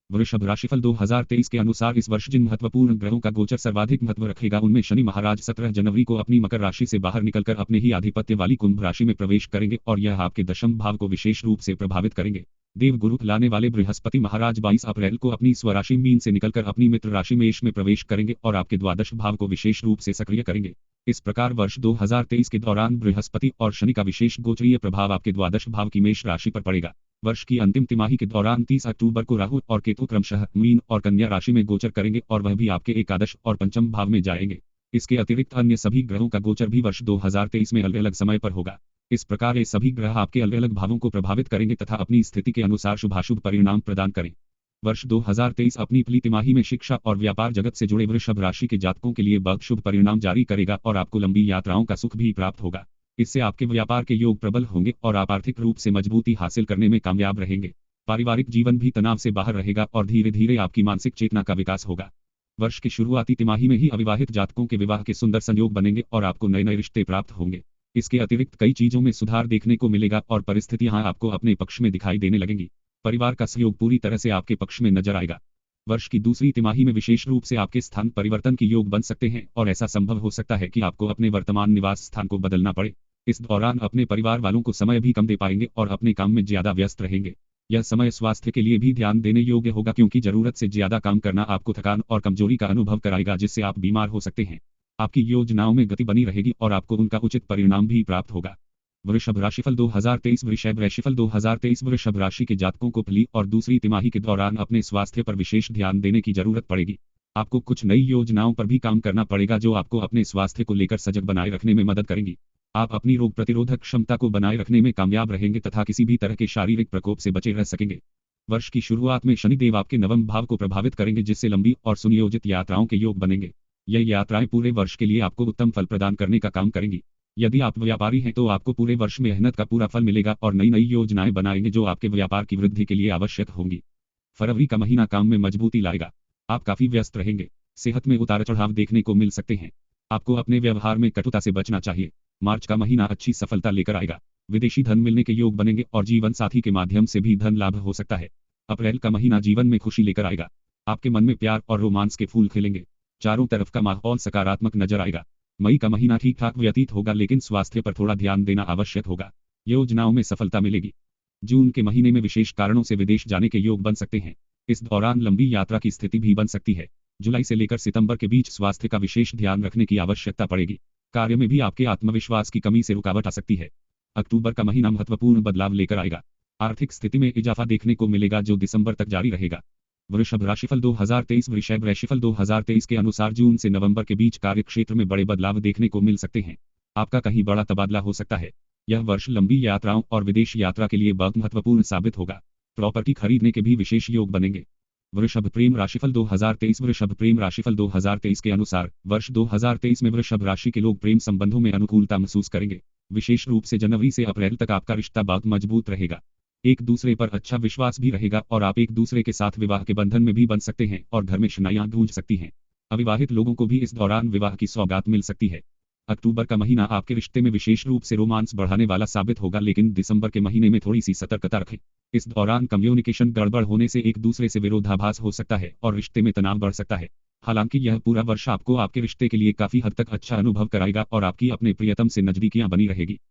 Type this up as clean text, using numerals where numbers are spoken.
वृषभ राशिफल 2023 के अनुसार इस वर्ष जिन महत्वपूर्ण ग्रहों का गोचर सर्वाधिक महत्व रखेगा उनमें शनि महाराज 17 जनवरी को अपनी मकर राशि से बाहर निकलकर अपने ही आधिपत्य वाली कुंभ राशि में प्रवेश करेंगे और यह आपके दशम भाव को विशेष रूप से प्रभावित करेंगे। देवगुरु लाने वाले बृहस्पति महाराज 22 अप्रैल को अपनी स्वराशि मीन से निकलकर अपनी मित्र राशि मेष में प्रवेश करेंगे और आपके द्वादश भाव को विशेष रूप से सक्रिय करेंगे। इस प्रकार वर्ष 2023 के दौरान बृहस्पति और शनि का विशेष गोचरीय प्रभाव आपके द्वादश भाव की मेष राशि पर पड़ेगा। वर्ष की अंतिम तिमाही के दौरान 30 अक्टूबर को राहु और केतु क्रमशः मीन और कन्या राशि में गोचर करेंगे और वह भी आपके एकादश और पंचम भाव में जाएंगे। इसके अतिरिक्त अन्य सभी ग्रहों का गोचर भी वर्ष 2023 में अलग अलग समय पर होगा। इस प्रकार ये सभी ग्रह आपके अलग अलग भावों को प्रभावित करेंगे तथा अपनी स्थिति के अनुसार शुभाशुभ परिणाम प्रदान करें। वर्ष 2023 अपनी पहली तिमाही में शिक्षा और व्यापार जगत से जुड़े वृषभ राशि के जातकों के लिए बहुत शुभ परिणाम जारी करेगा और आपको लंबी यात्राओं का सुख भी प्राप्त होगा। इससे आपके व्यापार के योग प्रबल होंगे और आप आर्थिक रूप से मजबूती हासिल करने में कामयाब रहेंगे। पारिवारिक जीवन भी तनाव से बाहर रहेगा और धीरे धीरे आपकी मानसिक चेतना का विकास होगा। वर्ष की शुरुआती तिमाही में ही अविवाहित जातकों के विवाह के सुंदर संयोग बनेंगे और आपको नए नए रिश्ते प्राप्त होंगे। इसके अतिरिक्त कई चीजों में सुधार देखने को मिलेगा और परिस्थितियां आपको अपने पक्ष में दिखाई देने लगेंगी। परिवार का सहयोग पूरी तरह से आपके पक्ष में नजर आएगा। वर्ष की दूसरी तिमाही में विशेष रूप से आपके स्थान परिवर्तन के योग बन सकते हैं और ऐसा संभव हो सकता है कि आपको अपने वर्तमान निवास स्थान को बदलना पड़े। इस दौरान अपने परिवार वालों को समय भी कम दे पाएंगे और अपने काम में ज्यादा व्यस्त रहेंगे। यह समय स्वास्थ्य के लिए भी ध्यान देने योग्य होगा क्योंकि जरूरत से ज्यादा काम करना आपको थकान और कमजोरी का अनुभव कराएगा जिससे आप बीमार हो सकते हैं। आपकी योजनाओं में गति बनी रहेगी और आपको उनका उचित परिणाम भी प्राप्त होगा। वृषभ राशिफल 2023 वृषभ राशिफल 2023 वृषभ राशि के जातकों को पहली और दूसरी तिमाही के दौरान अपने स्वास्थ्य पर विशेष ध्यान देने की जरूरत पड़ेगी। आपको कुछ नई योजनाओं पर भी काम करना पड़ेगा जो आपको अपने स्वास्थ्य को लेकर सजग बनाए रखने में मदद करेंगी। आप अपनी रोग प्रतिरोधक क्षमता को बनाए रखने में कामयाब रहेंगे तथा किसी भी तरह के शारीरिक प्रकोप से बचे रह सकेंगे। वर्ष की शुरुआत में शनिदेव आपके नवम भाव को प्रभावित करेंगे जिससे लंबी और सुनियोजित यात्राओं के योग बनेंगे। यह यात्राएं पूरे वर्ष के लिए आपको उत्तम फल प्रदान करने का काम करेंगी। यदि आप व्यापारी हैं तो आपको पूरे वर्ष मेहनत का पूरा फल मिलेगा और नई नई योजनाएं बनाएंगे जो आपके व्यापार की वृद्धि के लिए आवश्यक होंगी। फरवरी का महीना काम में मजबूती लाएगा। आप काफी व्यस्त रहेंगे। सेहत में उतार चढ़ाव देखने को मिल सकते हैं। आपको अपने व्यवहार में कटुता से बचना चाहिए। मार्च का महीना अच्छी सफलता लेकर आएगा। विदेशी धन मिलने के योग बनेंगे और जीवन साथी के माध्यम से भी धन लाभ हो सकता है। अप्रैल का महीना जीवन में खुशी लेकर आएगा। आपके मन में प्यार और रोमांस के फूल खिलेंगे। चारों तरफ का माहौल सकारात्मक नजर आएगा। मई का महीना ठीक ठाक व्यतीत होगा लेकिन स्वास्थ्य पर थोड़ा ध्यान देना आवश्यक होगा। योजनाओं में सफलता मिलेगी। जून के महीने में विशेष कारणों से विदेश जाने के योग बन सकते हैं। इस दौरान लंबी यात्रा की स्थिति भी बन सकती है। जुलाई से लेकर सितंबर के बीच स्वास्थ्य का विशेष ध्यान रखने की आवश्यकता पड़ेगी। कार्य में भी आपके आत्मविश्वास की कमी से रुकावट आ सकती है। अक्टूबर का महीना महत्वपूर्ण बदलाव लेकर आएगा। आर्थिक स्थिति में इजाफा देखने को मिलेगा जो दिसंबर तक जारी रहेगा। वृषभ राशिफल 2023 वृषभ राशिफल 2023 के अनुसार जून से नवंबर के बीच कार्य क्षेत्र में बड़े बदलाव देखने को मिल सकते हैं। आपका कहीं बड़ा तबादला हो सकता है। यह वर्ष लंबी यात्राओं और विदेश यात्रा के लिए बहुत महत्वपूर्ण साबित होगा। प्रॉपर्टी खरीदने के भी विशेष योग बनेंगे। वृषभ प्रेम राशिफल 2023 वृषभ प्रेम राशिफल 2023 के अनुसार वर्ष 2023 में वृषभ राशि के लोग प्रेम संबंधों में अनुकूलता महसूस करेंगे। विशेष रूप से जनवरी से अप्रैल तक आपका रिश्ता बहुत मजबूत रहेगा। एक दूसरे पर अच्छा विश्वास भी रहेगा और आप एक दूसरे के साथ विवाह के बंधन में भी बन सकते हैं और घर में शनाइयां गूंज सकती हैं। अविवाहित लोगों को भी इस दौरान विवाह की सौगात मिल सकती है। अक्टूबर का महीना आपके रिश्ते में विशेष रूप से रोमांस बढ़ाने वाला साबित होगा लेकिन दिसंबर के महीने में थोड़ी सी सतर्कता रखें। इस दौरान कम्युनिकेशन गड़बड़ होने से एक दूसरे से विरोधाभास हो सकता है और रिश्ते में तनाव बढ़ सकता है। हालांकि यह पूरा वर्ष आपको आपके रिश्ते के लिए काफी हद तक अच्छा अनुभव कराएगा और आपकी अपने प्रियतम से नजदीकियां बनी रहेगी।